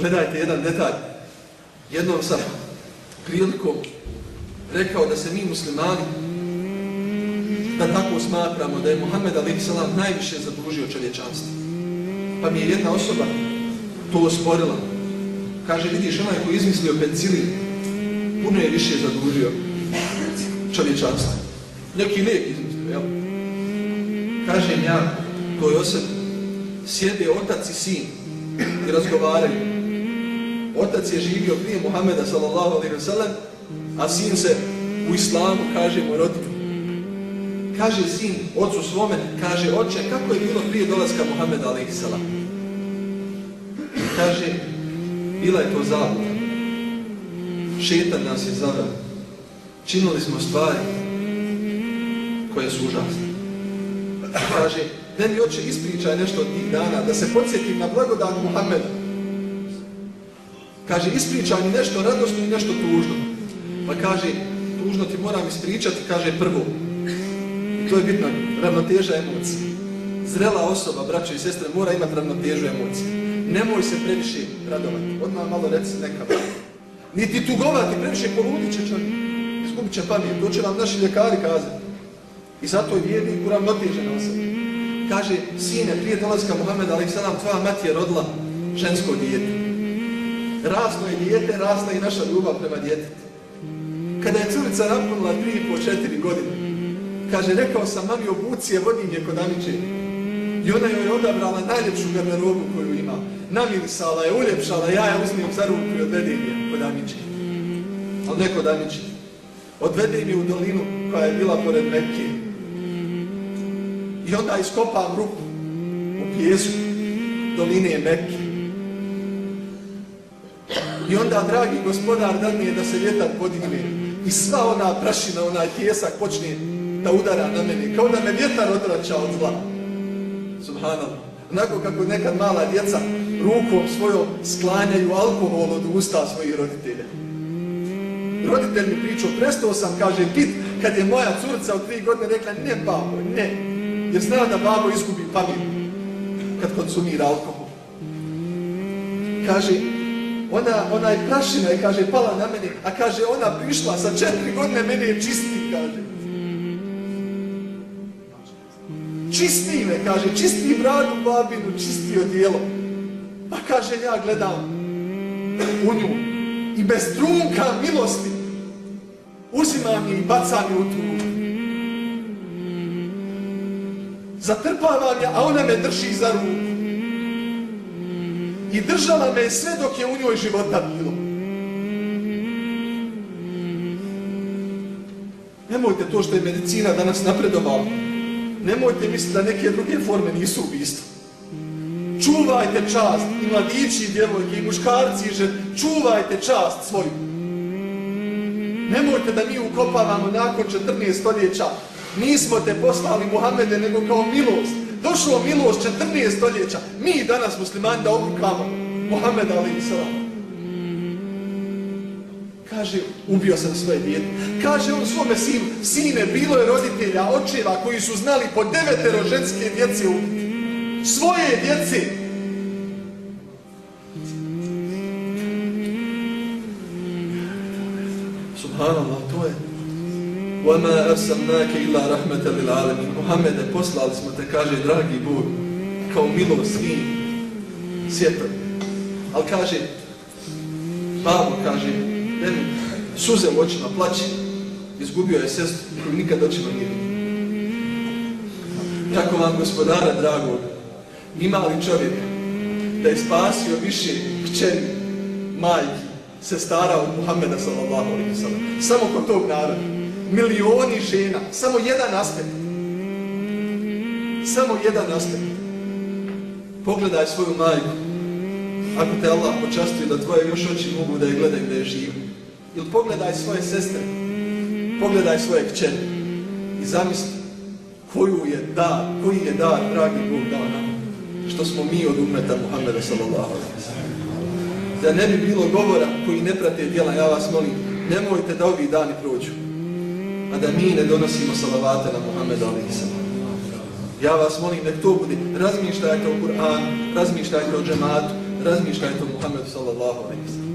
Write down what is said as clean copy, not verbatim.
Gledajte jedan detalj. Jednom sam prilikom rekao da se mi muslimani, da tako smatramo da je Muhammed a.s. najviše zadužio čovječanstvo. Pa mi je jedna osoba to osporila. Kaže, vidiš, onaj koji izmislio penicilin, puno je više zadužio čovječanstvo. Neki lijek izmislio, jel? Kažem ja toj osobi, sjede otac i sin i razgovaraju. Otac je živio prije Muhameda sallallahu alejhi ve sellem, a sin se u islamu, kažemo, rodio. Kaže sin ocu svome, kaže, oče, kako je bilo prije dolaska Muhameda alejhi selam? Kaže, bila je to zabluda. Šetan nas je zaveo. Činili smo stvari koje su užasne. Kaže, da mi oče ispričaj nešto od tih dana, da se podsjetim na blagodat Muhameda. Kaže, ispričaj mi nešto radosno i nešto tužno. Pa kaže, tužno ti moram ispričati, kaže, prvo. To je bitno, ravnoteža emocija. Zrela osoba, braćo i sestre, mora imati ravnotežu emocija. Nemoj se previše radovati. Odmah malo reci neka. Niti tugovati, previše poludit će čovjek. Izgubit će pamet. To će vam naši ljekari kazati. I zato je vjernik uravnotežena osoba. Kaže, sine, prije dolaska Muhameda a.s. tvoja mati je rodila žensko dijete. Raslo je dijete, rasla i naša ljubav prema djetetu. Kada je curica napunila 3,5-4 godine, kaže, rekao sam mami, obuci je, vodim je kod Amiće. I ona joj je odabrala najljepšu garderobu koju ima. Namirisala je, uljepšala, ja je uzmem za ruku i odvedem je kod Amiće. Ali ne kod Amiće. Odvedem je u dolinu koja je bila pored Mekke. I onda iskopam ruku u pijesku doline Mekke. I onda, dragi gospodar, dadne je da se vjetar podigne. I sva ona prašina, onaj pijesak počne da udara na mene. Kao da me vjetar odvraća od zla. Subhanallah. Onako kako nekad mala djeca rukom svojom sklanjaju alkohol od usta svojih roditelja. Roditelj mi pričao, prestao sam, kaže, pit, kad je moja curica od 3 godine rekla, ne babo, ne. Jer zna da babo izgubi pamet kad konsumira alkohol. Kaže, ona je prašina je, kaže, pala na mene, a kaže, ona prišla sa 4 godine, mene je čisti, kaže. Čisti me, kaže, čisti bradu babinu, čisti odijelo. Pa kaže, ja gledam u nju i bez trunka milosti uzimam je i bacam je u tu. Zatrpavam je, a ona me drži za ruku. I držala me sve dok je u njoj života bilo. Nemojte to što je medicina danas napredovala. Nemojte misliti da neke druge forme nisu ubistva. Čuvajte čast, i mladići, i djevojke, i muškarci, i žene, čuvajte čast svoju. Nemojte da mi ukopavamo nakon 14 stoljeća. Nismo te poslali, Muhammede, nego kao milost. Došlo milost 14 stoljeća. Mi danas muslimani da obrukamo Muhammeda alejhi selam. Kaže, ubio sam svoje dijete. Kaže on svome sinu, sine, bilo je roditelja, očeva koji su znali po 9 ženske djece ubiti. Svoje djece. Subhanallah, to je. وَمَا أَرْسَلْنَاكَ إِلَّا رَحْمَةً لِلْعَالَمِينَ. Muhammede, poslali smo te, kaže, dragi Bog, kao milost svim svijetom. Ali kaže, babo, kaže, suze u očima, plaće. Izgubio je sestru koju nikad očima nije vidio. Tako vam, gospodara dragog, ima li čovjek da je spasio više kćeri, majki, sestara od Muhammeda sallallahu alejhi ve sellem? Samo kod tog naroda. Milioni žena. Samo jedan aspekt. Samo jedan aspekt. Pogledaj svoju majku. Ako te Allah počastuje da tvoje još oči mogu da je gledaju da je živa. Ili pogledaj svoje sestre. Pogledaj svoje kćeri. I zamisli koji je dar, dragi Bog, dao nama. Što smo mi od ummeta Muhammeda sallallahu alejhi ve sellem. Da ne bi bilo govora koji ne prate djela, ja vas molim, nemojte da ovi dani prođu, a da mi ne donosimo salavate na Muhammeda alejhi selam. Ja vas molim, nek to bude. Razmišljajte o Kur'anu, razmišljajte o džematu, razmišljajte o Muhammedu sallallahu alejhi ve sellem.